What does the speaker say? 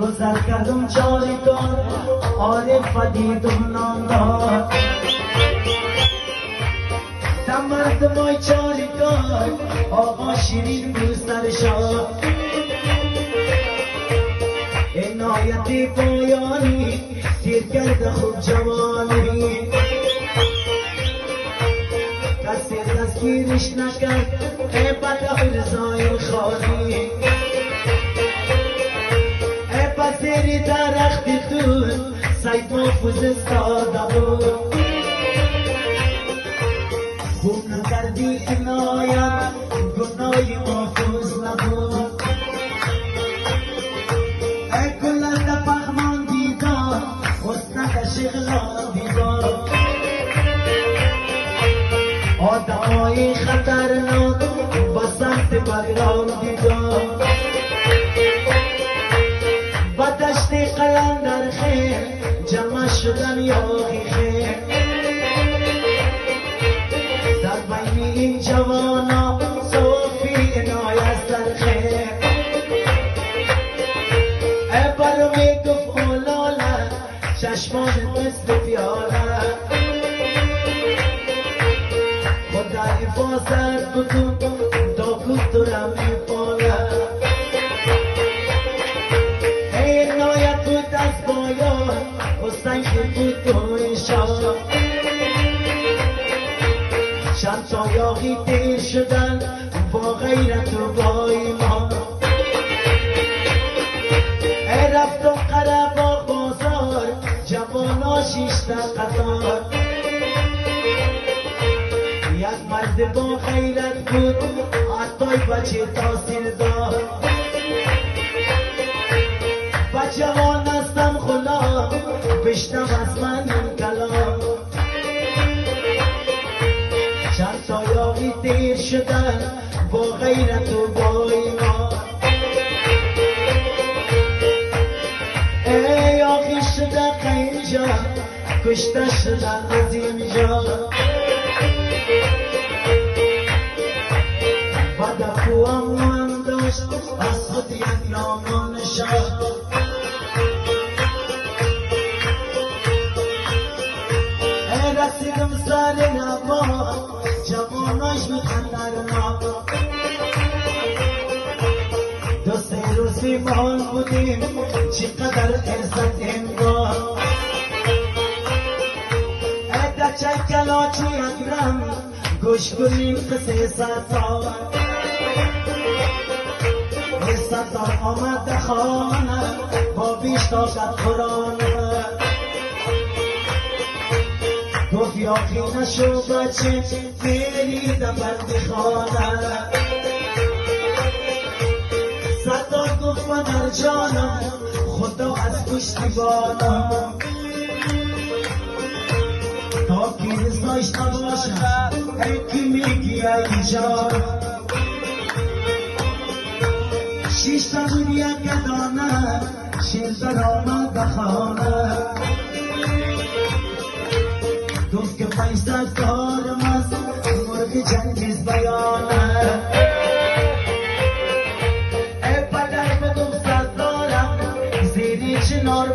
گذر کردم چاریکار عارف دیدم نامدار تمرد مای چاریکار آقا شیرین دوست درشا عنایت پایانی تیر کرده خوب جوانی کسی دستگیرش نکرد ای بده رضای خانی ای پسیری درختی دور سید محفوظ استاده بود خوب نکردی عنایت گناهی محفوظ نبود ای کل از پخمان دیدار حسنک شغلان دیدار آدمای خطرناک با سمت بگرام دیدار با دشت قلندر خیر جمع شدن یاقی خیر در بین این جوانا صوفی عنایت در خیر ای برمی گفت اولاله چشمان مثل پیاله خدا حفاظت بکن تا کفترم میپاله ای عنایت بود از باید حسین که بود تو ایشان چند تا یاقی دیر شدن با غیرت و با ایمان ای رفتم قرباق بازار جوانا شیشته قطار یک مرد با غیرت بود عطای بچه تاثیر دار با جوان هستم خلا بشنو از من این کلام چند تا یاقی دیر شدن با غیرت و با ایمان ای یاقی شده اینجا کشته شدن از اینجا و دفو هم داشت از خود یک نام نشان ای رسیدم سر نما جواناش میخندر ما دو سه روز بیمار بودیم چقدر عزت انگار ای دچه کلاچی اکرم گوش کنیم قصه ستار ستار آمد خانه با بیش طاقت قرآنه گفت یاقی نشو بچه بری در بند خانه ستار گفت مدر جانم خدا از پشتیبانم تا کی رضایش نباشم ای کی میگی ای جان شیش تا بود یک دانه شیر در آمد به خانه گفت که 500 دارم از مرغ جنگیز بیانه ای پدر به 200 دارم زیری چنار